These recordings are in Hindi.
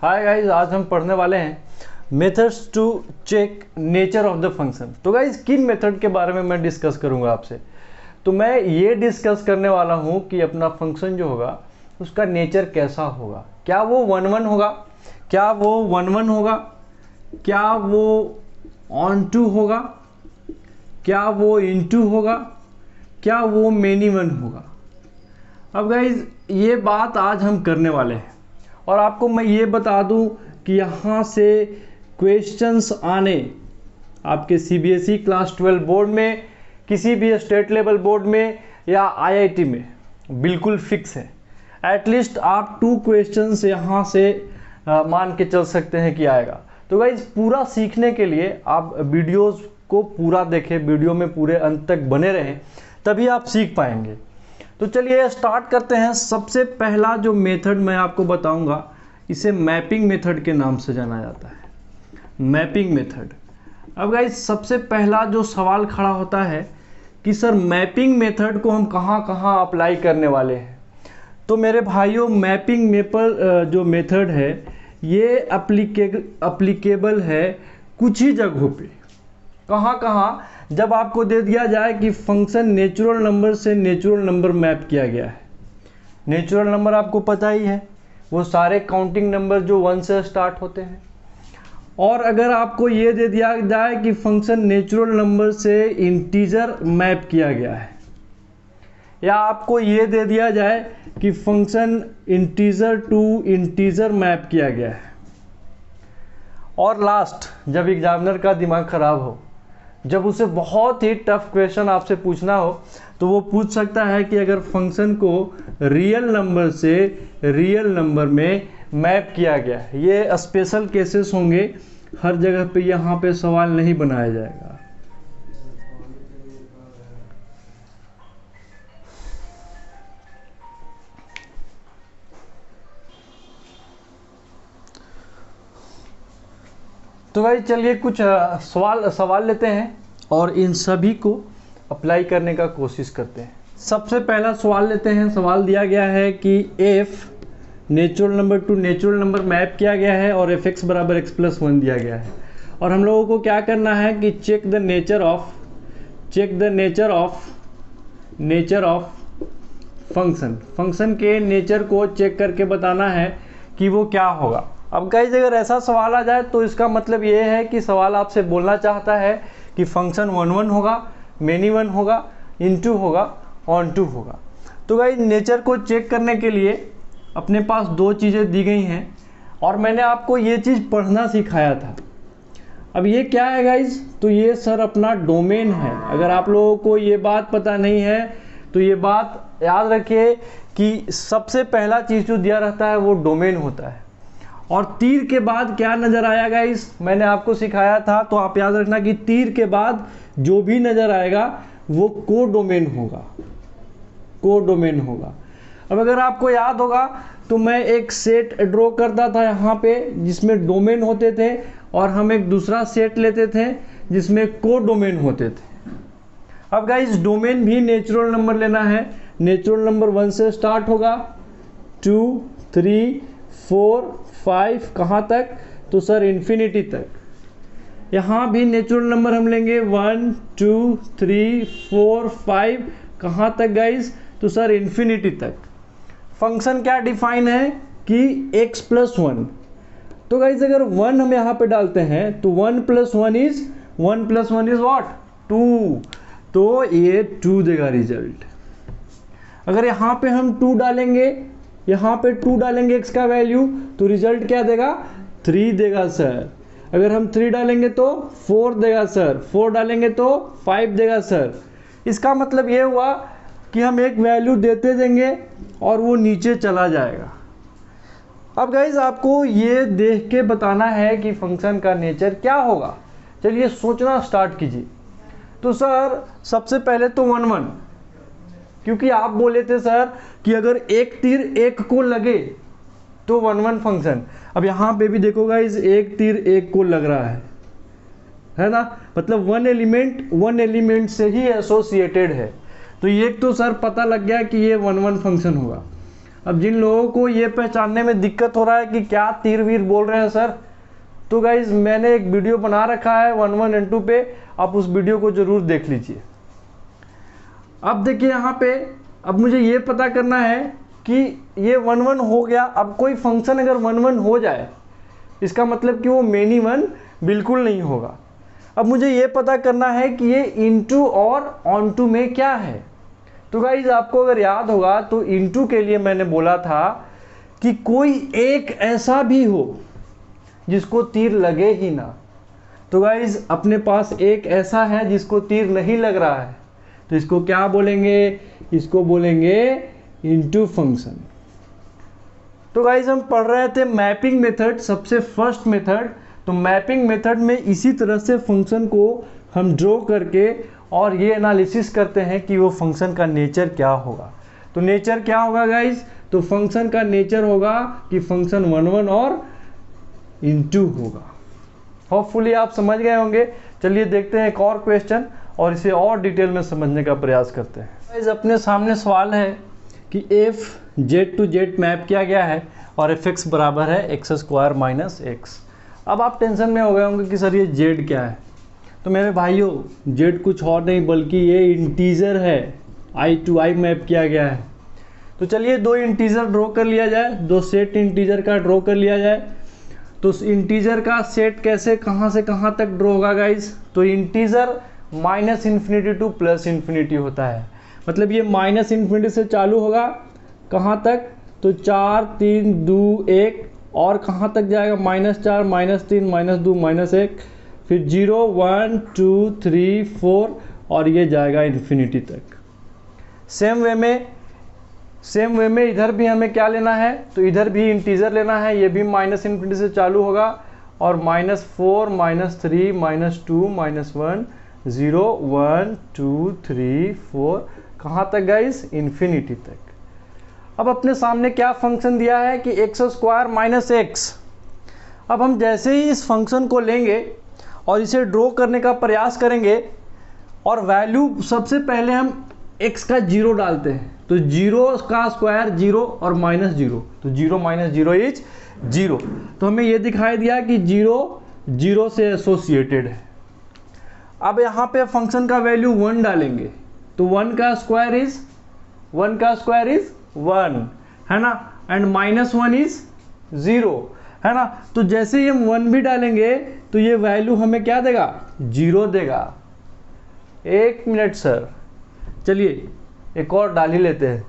हाय गाइस, आज हम पढ़ने वाले हैं methods to check nature of the function. तो गाइस किन मेथड के बारे में मैं डिस्कस करूंगा आपसे। तो मैं ये डिस्कस करने वाला हूं कि अपना फंक्शन जो होगा उसका नेचर कैसा होगा। क्या वो 1 1 होगा, क्या वो 1 1 होगा, क्या वो ऑन टू होगा, क्या वो इनटू होगा, क्या वो मेनी वन होगा। अब गाइज ये बात आज हम करने वाले हैं और आपको मैं ये बता दूं कि यहाँ से क्वेश्चंस आने आपके CBSE क्लास 12 बोर्ड में, किसी भी स्टेट लेवल बोर्ड में या IIT में बिल्कुल फिक्स है। एटलीस्ट आप 2 क्वेश्चंस यहाँ से मान के चल सकते हैं कि आएगा। तो गाइज पूरा सीखने के लिए आप वीडियोस को पूरा देखें, वीडियो में पूरे अंत तक बने रहें, तभी आप सीख पाएंगे। तो चलिए स्टार्ट करते हैं। सबसे पहला जो मेथड मैं आपको बताऊंगा इसे मैपिंग मेथड के नाम से जाना जाता है। Mapping method. अब गाइस सबसे पहला जो सवाल खड़ा होता है कि सर मैपिंग मेथड को हम कहाँ कहाँ अप्लाई करने वाले हैं। तो मेरे भाइयों, मैपिंग जो मेथड है ये अप्लीकेबल है कुछ ही जगहों पे। कहाँ कहाँ? जब आपको दे दिया जाए कि फंक्शन नेचुरल नंबर से नेचुरल नंबर मैप किया गया है। नेचुरल नंबर आपको पता ही है, वो सारे काउंटिंग नंबर जो 1 से स्टार्ट होते हैं। और अगर आपको ये दे दिया जाए कि फंक्शन नेचुरल नंबर से इंटीजर मैप किया गया है, या आपको ये दे दिया जाए कि function integer to integer map किया गया है। और लास्ट, जब एग्जामिनर का दिमाग खराब हो, जब उसे बहुत ही टफ क्वेश्चन आपसे पूछना हो, तो वो पूछ सकता है कि अगर फंक्शन को रियल नंबर से रियल नंबर में मैप किया गया है। ये स्पेशल केसेस होंगे, हर जगह पे यहाँ पे सवाल नहीं बनाया जाएगा। तो भाई चलिए कुछ सवाल लेते हैं और इन सभी को अप्लाई करने का कोशिश करते हैं। सबसे पहला सवाल लेते हैं। सवाल दिया गया है कि f natural number two natural number map किया गया है और fx बराबर x+1 दिया गया है। और हम लोगों को क्या करना है कि check the nature of function के नेचर को चेक करके बताना है कि वो क्या होगा। अब गाइस अगर ऐसा सवाल आ जाए तो इसका मतलब ये है कि सवाल आपसे बोलना चाहता है कि फंक्शन 1 1 होगा, मेनी वन होगा, इनटू होगा, ऑन टू होगा। तो गाइस नेचर को चेक करने के लिए अपने पास 2 चीज़ें दी गई हैं और मैंने आपको ये चीज़ पढ़ना सिखाया था। अब ये क्या है गाइस? तो ये सर अपना डोमेन है। अगर आप लोगों को ये बात पता नहीं है तो ये बात याद रखिए कि सबसे पहला चीज़ जो दिया रहता है वो डोमेन होता है। और तीर के बाद क्या नज़र आया गाइस? मैंने आपको सिखाया था, तो आप याद रखना कि तीर के बाद जो भी नज़र आएगा वो कोडोमेन होगा। अब अगर आपको याद होगा तो मैं एक सेट ड्रॉ करता था यहाँ पे जिसमें डोमेन होते थे और हम एक दूसरा सेट लेते थे जिसमें कोडोमेन होते थे। अब गाइस डोमेन भी नेचुरल नंबर लेना है। नेचुरल नंबर 1 से स्टार्ट होगा, 2 3 4 5 कहाँ तक? तो सर इन्फिनिटी तक। यहाँ भी नेचुरल नंबर हम लेंगे 1 2 3 4 5 कहाँ तक गाइस? तो सर इन्फिनिटी तक। फंक्शन क्या डिफाइन है कि x+1। तो गाइस अगर 1 हम यहाँ पे डालते हैं तो 1 + 1 इज व्हाट? 2। तो ये 2 देगा रिजल्ट। अगर यहाँ पे हम 2 डालेंगे, यहाँ पे 2 डालेंगे x का वैल्यू, तो रिजल्ट क्या देगा? 3 देगा सर। अगर हम 3 डालेंगे तो 4 देगा सर, 4 डालेंगे तो 5 देगा सर। इसका मतलब ये हुआ कि हम एक वैल्यू देते देंगे और वो नीचे चला जाएगा। अब गाइज आपको ये देख के बताना है कि फंक्शन का नेचर क्या होगा। चलिए सोचना स्टार्ट कीजिए। तो सर सबसे पहले तो 1 1, क्योंकि आप बोले थे सर कि अगर एक तीर एक को लगे तो 1 1 फंक्शन। अब यहाँ पे भी देखो गाइस, एक तीर एक को लग रहा है ना, मतलब 1 एलिमेंट से ही एसोसिएटेड है। तो ये तो सर पता लग गया कि ये 1 1 फंक्शन होगा। अब जिन लोगों को ये पहचानने में दिक्कत हो रहा है कि क्या तीर वीर बोल रहे हैं सर, तो गाइज मैंने एक वीडियो बना रखा है 11N2 पे, आप उस वीडियो को जरूर देख लीजिए। अब देखिए यहाँ पे, अब मुझे ये पता करना है कि ये 1 हो गया। अब कोई फंक्शन अगर 1 हो जाए इसका मतलब कि वो मेनी वन बिल्कुल नहीं होगा। अब मुझे ये पता करना है कि ये इनटू और ऑनटू में क्या है। तो गाइज आपको अगर याद होगा तो इनटू के लिए मैंने बोला था कि कोई एक ऐसा भी हो जिसको तीर लगे ही ना। तो गाइज अपने पास एक ऐसा है जिसको तीर नहीं लग रहा है, तो इसको क्या बोलेंगे, इसको बोलेंगे इनटू फंक्शन। तो गाइज हम पढ़ रहे थे मैपिंग मेथड, सबसे फर्स्ट मेथड। तो मैपिंग मेथड में इसी तरह से फंक्शन को हम ड्रॉ करके और ये एनालिसिस करते हैं कि वो फंक्शन का नेचर क्या होगा। तो नेचर क्या होगा गाइज, तो फंक्शन का नेचर होगा कि फंक्शन 1 और इनटू होगा। होपफुली आप समझ गए होंगे। चलिए देखते हैं एक और क्वेश्चन और इसे और डिटेल में समझने का प्रयास करते हैं। गाइज अपने सामने सवाल है कि f z to z map किया गया है और fx बराबर है x² - x। अब आप टेंशन में हो गए होंगे कि सर ये z क्या है। तो मेरे भाइयों z कुछ और नहीं बल्कि ये इंटीजर है, i टू i मैप किया गया है। तो चलिए दो इंटीजर ड्रॉ कर लिया जाए, दो सेट इंटीजर का ड्रॉ कर लिया जाए। तो इंटीजर का सेट कैसे कहाँ से कहाँ तक ड्रॉ होगा गाइज, तो इंटीजर -∞ टू +∞ होता है। मतलब ये -∞ से चालू होगा कहाँ तक, तो 4 3 2 1 और कहाँ तक जाएगा, -4 -3 -2 -1, फिर 0 1 2 3 4 और ये जाएगा इन्फिनिटी तक। सेम वे में इधर भी हमें क्या लेना है, तो इधर भी इंटीजर लेना है। ये भी -∞ से चालू होगा और -4 -3 -2 -1 0 1 2 3 4 कहाँ तक गाइस, इन्फिनिटी तक। अब अपने सामने क्या फंक्शन दिया है कि x² - x। अब हम जैसे ही इस फंक्शन को लेंगे और इसे ड्रॉ करने का प्रयास करेंगे और वैल्यू सबसे पहले हम x का 0 डालते हैं, तो 0 का स्क्वायर 0 और -0, तो 0 - 0 इज 0। तो हमें ये दिखाई दिया कि 0 0 से एसोसिएटेड है। अब यहाँ पे फंक्शन का वैल्यू 1 डालेंगे, तो 1 का स्क्वायर इज 1 है ना, एंड -1 इज 0 है ना। तो जैसे ही हम 1 भी डालेंगे तो ये वैल्यू हमें क्या देगा, 0 देगा। 1 मिनट सर, चलिए एक और डाल ही लेते हैं।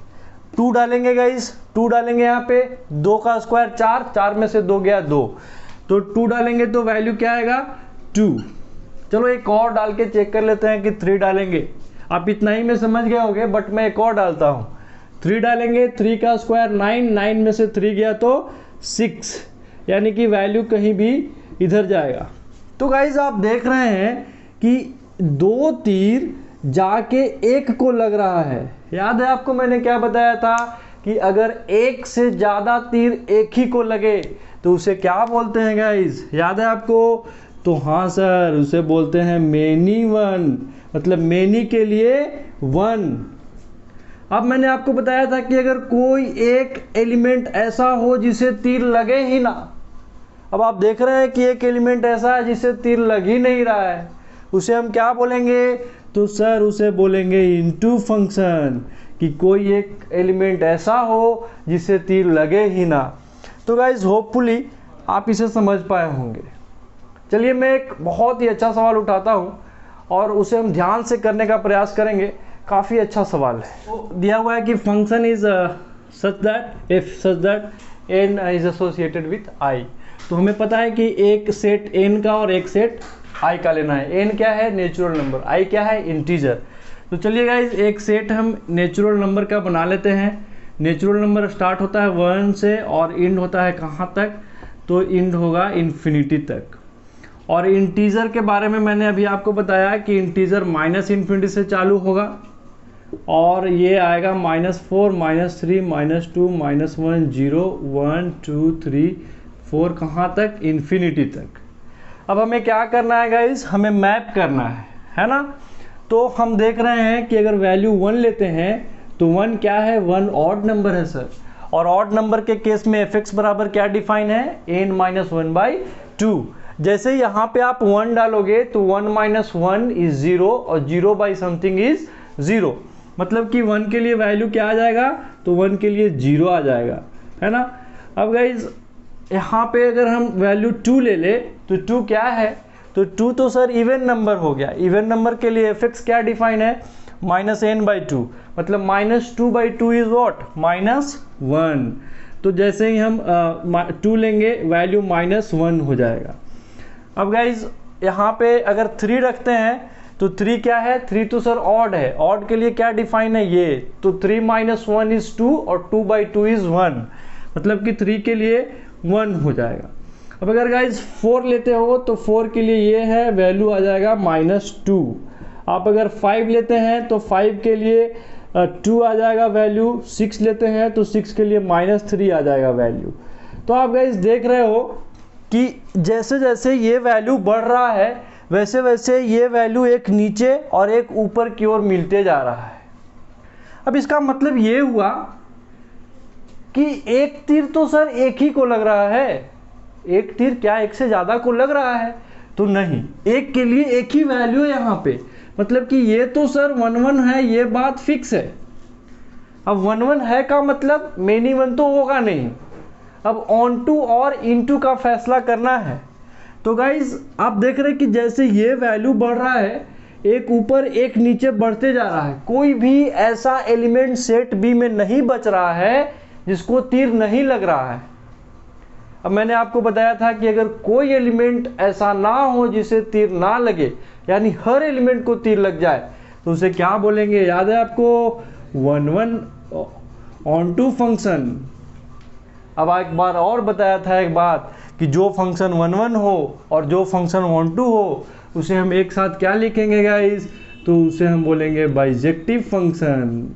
2 डालेंगे गाइस, 2 डालेंगे यहाँ पे, 2 का स्क्वायर 4, 4 में से 2 गया 2, तो 2 डालेंगे तो वैल्यू क्या आएगा, 2। चलो एक और डाल के चेक कर लेते हैं कि 3 डालेंगे। आप इतना ही में समझ गए होंगे, बट मैं एक और डालता हूँ। 3 डालेंगे, 3 का स्क्वायर 9, 9 में से 3 गया तो 6, यानी कि वैल्यू कहीं भी इधर जाएगा। तो गाइज आप देख रहे हैं कि 2 तीर जाके 1 को लग रहा है। याद है आपको मैंने क्या बताया था कि अगर 1 से ज़्यादा तीर एक ही को लगे तो उसे क्या बोलते हैं गाइज, याद है आपको, तो हाँ सर, उसे बोलते हैं मेनी वन, मतलब मेनी के लिए 1। अब मैंने आपको बताया था कि अगर कोई एक एलिमेंट ऐसा हो जिसे तीर लगे ही ना। अब आप देख रहे हैं कि एक एलिमेंट ऐसा है जिसे तीर लग ही नहीं रहा है, उसे हम क्या बोलेंगे, तो सर उसे बोलेंगे इनटू फंक्शन, कि कोई एक एलिमेंट ऐसा हो जिसे तीर लगे ही ना। तो गाइज होपफुली आप इसे समझ पाए होंगे। चलिए मैं एक बहुत ही अच्छा सवाल उठाता हूँ और उसे हम ध्यान से करने का प्रयास करेंगे। काफ़ी अच्छा सवाल है। तो दिया हुआ है कि function is such that n is associated with i। तो हमें पता है कि एक सेट n का और एक सेट i का लेना है। n क्या है, नेचुरल नंबर, i क्या है, इंटीजर। तो चलिए गाइज एक सेट हम नेचुरल नंबर का बना लेते हैं। नेचुरल नंबर स्टार्ट होता है 1 से और इंड होता है कहाँ तक, तो इंड होगा इन्फिनिटी तक। और इंटीजर के बारे में मैंने अभी आपको बताया कि इंटीजर -∞ से चालू होगा और ये आएगा -4 -3 -2 -1 0 1 2 3 4 कहाँ तक, इन्फिनिटी तक। अब हमें क्या करना है गाइस, हमें मैप करना है ना। तो हम देख रहे हैं कि अगर वैल्यू 1 लेते हैं तो 1 क्या है, 1 ऑड नंबर है सर, और ऑड नंबर के केस में f(x) बराबर क्या डिफाइन है, n-1/2। जैसे यहाँ पे आप 1 डालोगे तो 1 - 1 इज 0 और 0 बाई समथिंग इज 0, मतलब कि 1 के लिए वैल्यू क्या आ जाएगा, तो 1 के लिए 0 आ जाएगा, है ना। अब गाइज यहाँ पे अगर हम वैल्यू 2 ले ले तो 2 क्या है, तो 2 तो सर इवन नंबर हो गया। इवन नंबर के लिए f(x) क्या डिफाइन है, -n/2, मतलब -2/2 इज व्हाट, -1। तो जैसे ही हम 2 लेंगे वैल्यू -1 हो जाएगा। अब गाइज यहाँ पे अगर 3 रखते हैं तो 3 क्या है, 3 तो सर ऑड है। ऑड के लिए क्या डिफाइन है ये, तो 3 - 1 इज 2 और 2/2 इज 1, मतलब कि 3 के लिए 1 हो जाएगा। अब अगर गाइज 4 लेते हो तो 4 के लिए ये है, वैल्यू आ जाएगा -2। आप अगर 5 लेते हैं तो 5 के लिए 2 आ जाएगा वैल्यू। 6 लेते हैं तो 6 के लिए -3 आ जाएगा वैल्यू। तो आप गाइज देख रहे हो कि जैसे जैसे ये वैल्यू बढ़ रहा है वैसे वैसे ये वैल्यू एक नीचे और एक ऊपर की ओर मिलते जा रहा है। अब इसका मतलब ये हुआ कि एक तीर तो सर एक ही को लग रहा है। एक तीर क्या एक से ज़्यादा को लग रहा है, तो नहीं, एक के लिए एक ही वैल्यू है यहाँ पे, मतलब कि ये तो सर 1-1 है, ये बात फिक्स है। अब 1-1 है का मतलब मेनी 1 तो होगा नहीं। अब ऑन टू और इनटू का फैसला करना है। तो गाइज आप देख रहे हैं कि जैसे ये वैल्यू बढ़ रहा है, एक ऊपर एक नीचे बढ़ते जा रहा है। कोई भी ऐसा एलिमेंट सेट बी में नहीं बच रहा है जिसको तीर नहीं लग रहा है। अब मैंने आपको बताया था कि अगर कोई एलिमेंट ऐसा ना हो जिसे तीर ना लगे, यानी हर एलिमेंट को तीर लग जाए, तो उसे क्या बोलेंगे, याद है आपको, 1-1 ऑन टू फंक्शन। अब एक बार और बताया था एक बात कि जो फंक्शन 1-1 हो और जो फंक्शन 1-2 हो उसे हम एक साथ क्या लिखेंगे गाइस, तो उसे हम बोलेंगे बाइजेक्टिव फंक्शन।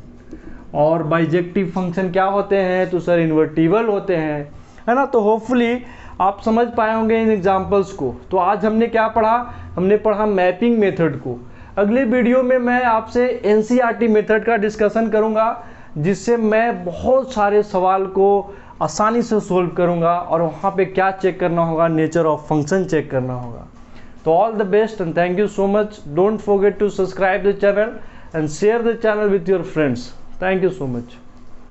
और बाइजेक्टिव फंक्शन क्या होते हैं, तो सर इन्वर्टिबल होते हैं, है ना। तो होपफुली आप समझ पाए होंगे इन एग्जांपल्स को। तो आज हमने क्या पढ़ा, हमने पढ़ा मैपिंग मेथड को। अगले वीडियो में मैं आपसे एनसीईआरटी मेथड का डिस्कशन करूंगा, जिससे मैं बहुत सारे सवाल को आसानी से सोल्व करूंगा और वहाँ पे क्या चेक करना होगा, नेचर ऑफ फंक्शन चेक करना होगा। तो all the best and thank you so much. Don't forget to subscribe the channel and share the channel with your friends. Thank you so much.